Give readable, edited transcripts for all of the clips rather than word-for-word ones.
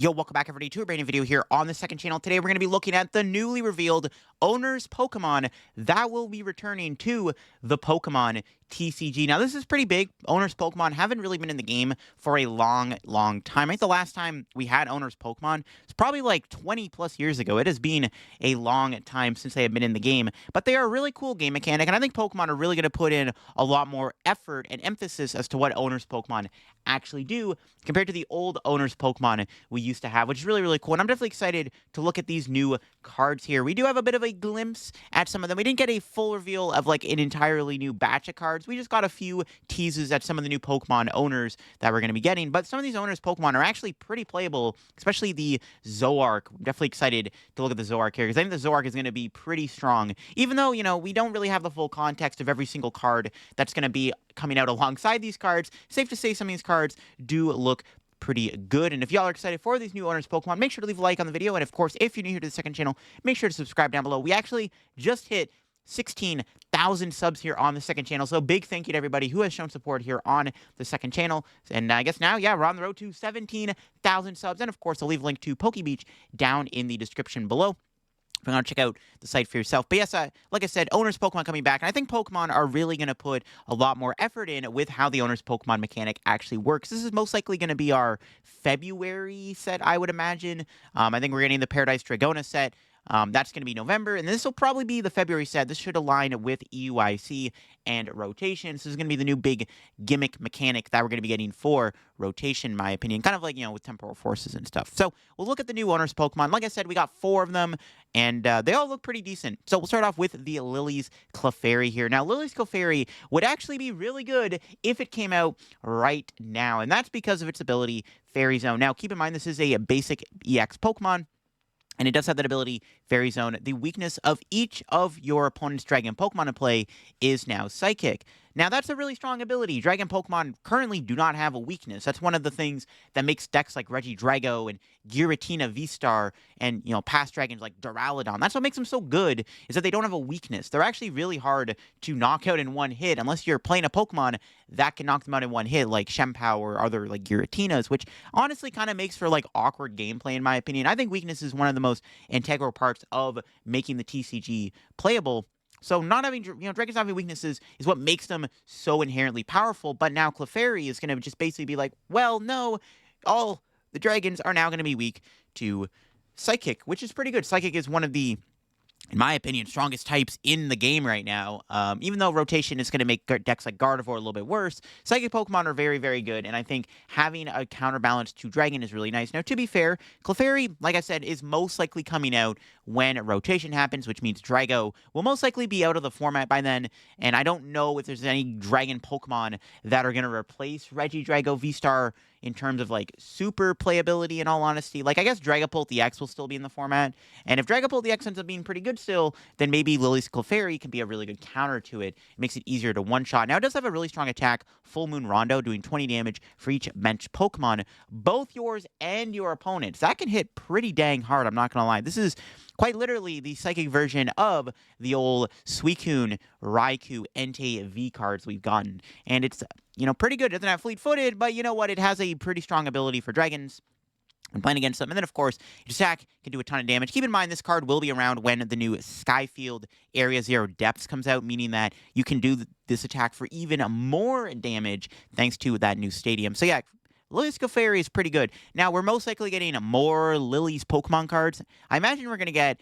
Yo, welcome back everybody to a brand new video here on the second channel. Today we're going to be looking at the newly revealed Owner's Pokemon that will be returning to the Pokemon TCG. Now this is pretty big. Owner's Pokemon haven't really been in the game for a long time. I think the last time we had Owner's Pokemon was probably like 20 plus years ago. It has been a long time since they have been in the game, but they are a really cool game mechanic, and I think Pokemon are really going to put in a lot more effort and emphasis as to what Owner's Pokemon actually do compared to the old Owner's Pokemon we used to have, which is really cool. And I'm definitely excited to look at these new cards here. We do have a bit of a glimpse at some of them. We didn't get a full reveal of like an entirely new batch of cards. We just got a few teases at some of the new Pokemon owners that we're going to be getting. But some of these owners Pokemon are actually pretty playable, especially the Zoroark. I'm definitely excited to look at the Zoroark here because I think the Zoroark is going to be pretty strong. Even though, we don't really have the full context of every single card that's going to be coming out alongside these cards, safe to say some of these cards do look pretty good. And if y'all are excited for these new owners Pokemon, make sure to leave a like on the video. And of course, if you're new here to the second channel, make sure to subscribe down below. We actually just hit 16,000 subs here on the second channel. So big thank you to everybody who has shown support here on the second channel. And I guess now, yeah, we're on the road to 17,000 subs. And of course, I'll leave a link to Pokebeach down in the description below if you want to check out the site for yourself. But yes, like I said, Owner's Pokemon coming back. And I think Pokemon are really going to put a lot more effort in with how the Owner's Pokemon mechanic actually works. This is most likely going to be our February set, I would imagine. I think we're getting the Paradise Dragona set. That's going to be November, and this will probably be the February set. This should align with EUIC and rotation. This is going to be the new big gimmick mechanic that we're going to be getting for rotation, in my opinion. Kind of like, with temporal forces and stuff. So we'll look at the new owners Pokemon. Like I said, we got 4 of them, and they all look pretty decent. So we'll start off with the Lillie's Clefairy here. Now, Lillie's Clefairy would actually be really good if it came out right now, and that's because of its ability, Fairy Zone. Now, keep in mind, this is a basic EX Pokemon, and it does have that ability, Fairy Zone. The weakness of each of your opponent's Dragon Pokemon in play is now Psychic. Now, that's a really strong ability. Dragon Pokemon currently do not have a weakness. That's one of the things that makes decks like Regidrago and Giratina V-Star and, past dragons like Duraludon. That's what makes them so good, is that they don't have a weakness. They're actually really hard to knock out in one hit, unless you're playing a Pokemon that can knock them out in one hit, like Shempow or other, like, Giratinas, which honestly kind of makes for, like, awkward gameplay, in my opinion. I think weakness is one of the most integral parts of making the TCG playable. So not having, dragons not having weaknesses is what makes them so inherently powerful. But now Clefairy is going to just basically be like, well, no, all the dragons are now going to be weak to Psychic, which is pretty good. Psychic is one of the, in my opinion, strongest types in the game right now. Even though rotation is going to make decks like Gardevoir a little bit worse, Psychic Pokemon are very good, and I think having a counterbalance to Dragon is really nice. Now, to be fair, Clefairy, like I said, is most likely coming out when rotation happens, which means Drago will most likely be out of the format by then, and I don't know if there's any Dragon Pokemon that are going to replace Regidrago V-Star in terms of, like, super playability, in all honesty. Like, I guess Dragapult DX will still be in the format, and if Dragapult DX ends up being pretty good still, then maybe Lillie's Clefairy can be a really good counter to it. It makes it easier to one-shot. Now, it does have a really strong attack, Full Moon Rondo, doing 20 damage for each bench Pokemon, both yours and your opponent's. That can hit pretty dang hard, I'm not gonna lie. This is quite literally the Psychic version of the old Suicune, Raikou, Entei V cards we've gotten. And it's, pretty good. It doesn't have fleet-footed, but you know what? It has a pretty strong ability for dragons when playing against them. And then, of course, your attack can do a ton of damage. Keep in mind, this card will be around when the new Skyfield Area 0 Depths comes out, meaning that you can do this attack for even more damage thanks to that new stadium. So, yeah, Lillie's Clefairy is pretty good. Now, we're most likely getting more Lillie's Pokemon cards. I imagine we're going to get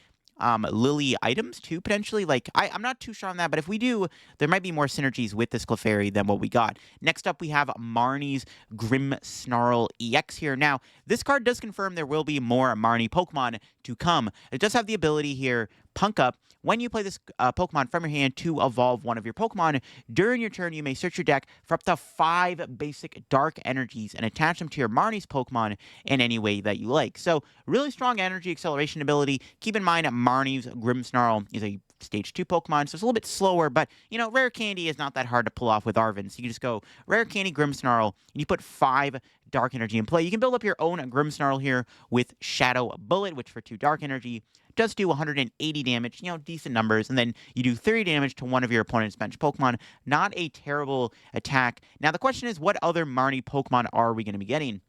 Lillie items too, potentially. Like, I'm not too sure on that, but if we do, there might be more synergies with this Clefairy than what we got. Next up, we have Marnie's Grimmsnarl EX here. Now, this card does confirm there will be more Marnie Pokemon to come. It does have the ability here, Punk Up. When you play this Pokemon from your hand to evolve one of your Pokemon, during your turn, you may search your deck for up to 5 basic dark energies and attach them to your Marnie's Pokemon in any way that you like. So, really strong energy acceleration ability. Keep in mind, Marnie's Grimmsnarl is a Stage 2 Pokemon, so it's a little bit slower, but, Rare Candy is not that hard to pull off with Arven. So you can just go Rare Candy Grimmsnarl, and you put 5 Dark Energy in play. You can build up your own Grimmsnarl here with Shadow Bullet, which for 2 Dark Energy does do 180 damage, decent numbers, and then you do 30 damage to one of your opponent's bench Pokemon. Not a terrible attack. Now, the question is, what other Marnie Pokemon are we going to be getting?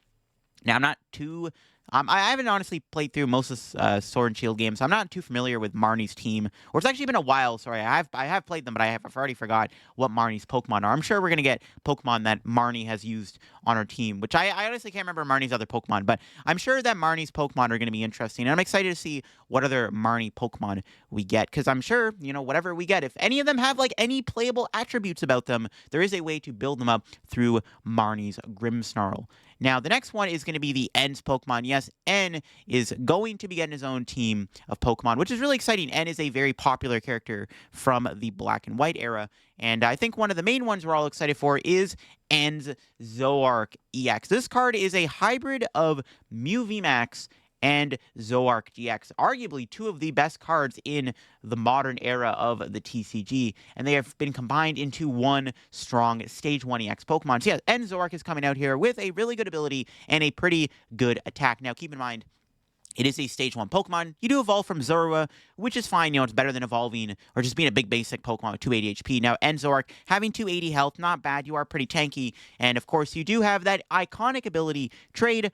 Now, I'm not too I haven't honestly played through most of Sword and Shield games. So I'm not too familiar with Marnie's team, or it's actually been a while. Sorry, I have played them, but I've already forgot what Marnie's Pokemon are. I'm sure we're gonna get Pokemon that Marnie has used on her team, which I honestly can't remember Marnie's other Pokemon, but I'm sure that Marnie's Pokemon are gonna be interesting, and I'm excited to see what other Marnie Pokemon we get, because I'm sure whatever we get, if any of them have like any playable attributes about them, there is a way to build them up through Marnie's Grimmsnarl. Now, the next one is going to be the N's Pokemon. Yes, N is going to be getting his own team of Pokemon, which is really exciting. N is a very popular character from the Black and White era, and I think one of the main ones we're all excited for is N's Zoroark EX. This card is a hybrid of Mew VMAX and Zoroark GX, arguably two of the best cards in the modern era of the TCG, and they have been combined into one strong Stage 1 EX Pokemon. So yeah, and Zoroark is coming out here with a really good ability and a pretty good attack. Now, keep in mind, it is a Stage 1 Pokemon. You do evolve from Zorua, which is fine. It's better than evolving or just being a big basic Pokemon with 280 HP. Now, Zoroark, having 280 health, not bad. You are pretty tanky. And, of course, you do have that iconic ability, Trade.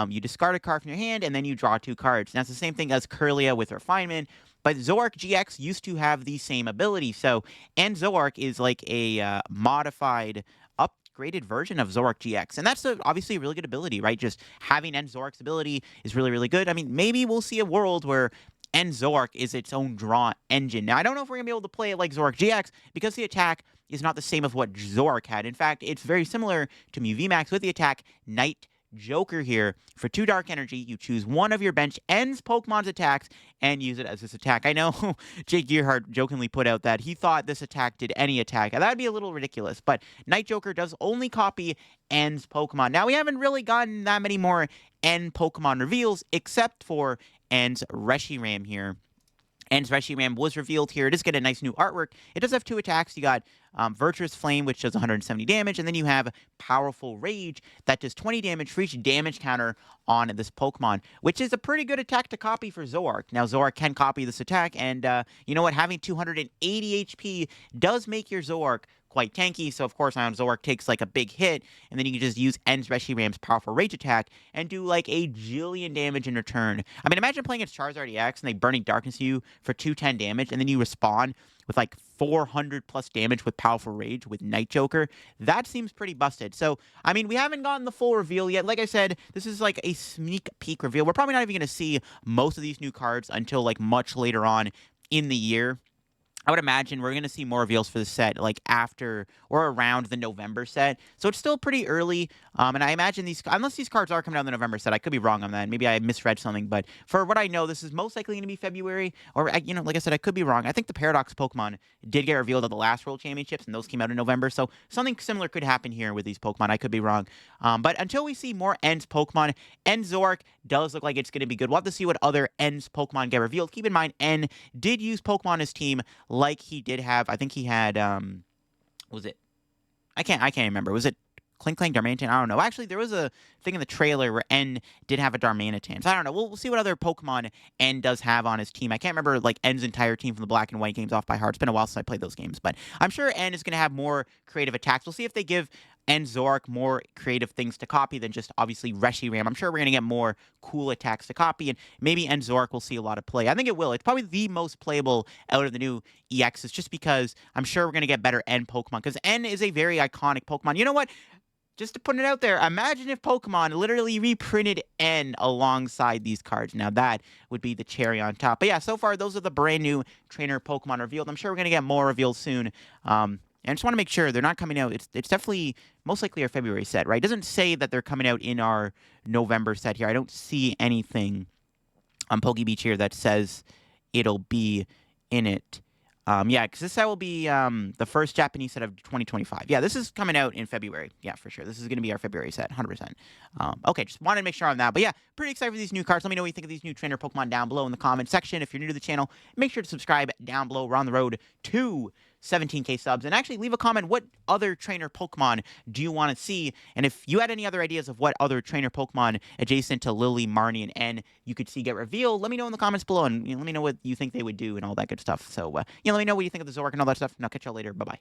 You discard a card from your hand, and then you draw 2 cards. And that's the same thing as Curlia with Refinement. But Zoroark GX used to have the same ability. So, Zoroark is like a modified, upgraded version of Zoroark GX. And that's obviously a really good ability, right? Just having Zoroark's ability is really, really good. I mean, maybe we'll see a world where Zoroark is its own draw engine. Now, I don't know if we're going to be able to play it like Zoroark GX because the attack is not the same of what Zoroark had. In fact, it's very similar to Mew VMAX with the attack Night Joker here. For 2 Dark Energy, you choose one of your bench ends Pokemon's attacks and use it as this attack. I know Jake Gearhart jokingly put out that he thought this attack did any attack. That'd be a little ridiculous, but Night Joker does only copy N's Pokemon. Now, we haven't really gotten that many more N Pokemon reveals except for N's Reshiram here. N's Reshiram was revealed here. It does get a nice new artwork. It does have 2 attacks. You got Virtuous Flame, which does 170 damage, and then you have Powerful Rage that does 20 damage for each damage counter on this Pokemon, which is a pretty good attack to copy for Zoroark. Now, Zoroark can copy this attack, and you know what? Having 280 HP does make your Zoroark quite tanky, so of course Zoroark takes like a big hit, and then you can just use N's Reshiram's Powerful Rage attack and do like a jillion damage in return. I mean, imagine playing against Charizard EX and they Burning Darkness you for 210 damage, and then you respond with like 400 plus damage with Powerful Rage with Night Joker. That seems pretty busted. So, I mean, we haven't gotten the full reveal yet. Like I said, this is like a sneak peek reveal. We're probably not even going to see most of these new cards until like much later on in the year. I would imagine we're going to see more reveals for the set like after or around the November set. So it's still pretty early. And I imagine unless these cards are coming out in the November set, I could be wrong on that. Maybe I misread something. But for what I know, this is most likely going to be February. Or, like I said, I could be wrong. I think the Paradox Pokemon did get revealed at the last World Championships, and those came out in November. So something similar could happen here with these Pokemon. I could be wrong. But until we see more N's Pokemon, N Zoroark does look like it's going to be good. We'll have to see what other N's Pokemon get revealed. Keep in mind, N did use Pokemon as team like he did have. I think he had was it I can't remember. Was it Clink Darmanitan? I don't know. Actually, there was a thing in the trailer where N did have a Darmanitan. So I don't know. We'll see what other Pokemon N does have on his team. I can't remember like N's entire team from the Black and White games off by heart. It's been a while since I played those games, but I'm sure N is going to have more creative attacks. We'll see if they give N Zoroark more creative things to copy than just obviously Reshiram. I'm sure we're going to get more cool attacks to copy, and maybe N Zoroark will see a lot of play. I think it will. It's probably the most playable out of the new EXs, just because I'm sure we're going to get better N Pokemon, because N is a very iconic Pokemon. You know what? Just to put it out there, imagine if Pokemon literally reprinted N alongside these cards. Now, that would be the cherry on top. But yeah, so far, those are the brand new trainer Pokemon revealed. I'm sure we're going to get more revealed soon. And I just want to make sure they're not coming out. It's definitely most likely our February set, right? It doesn't say that they're coming out in our November set here. I don't see anything on PokeBeach here that says it'll be in it. Yeah, because this set will be the first Japanese set of 2025. Yeah, this is coming out in February. Yeah, for sure. This is going to be our February set, 100%. Okay, just wanted to make sure on that. But yeah, pretty excited for these new cards. Let me know what you think of these new trainer Pokemon down below in the comment section. If you're new to the channel, make sure to subscribe down below. We're on the road to 17K subs. And actually leave a comment, what other trainer Pokemon do you want to see? And if you had any other ideas of what other trainer Pokemon adjacent to Lillie, Marnie, and N you could see get revealed, let me know in the comments below, and let me know what you think they would do and all that good stuff. So, let me know what you think of the Zoroark and all that stuff, and I'll catch y'all later. Bye-bye.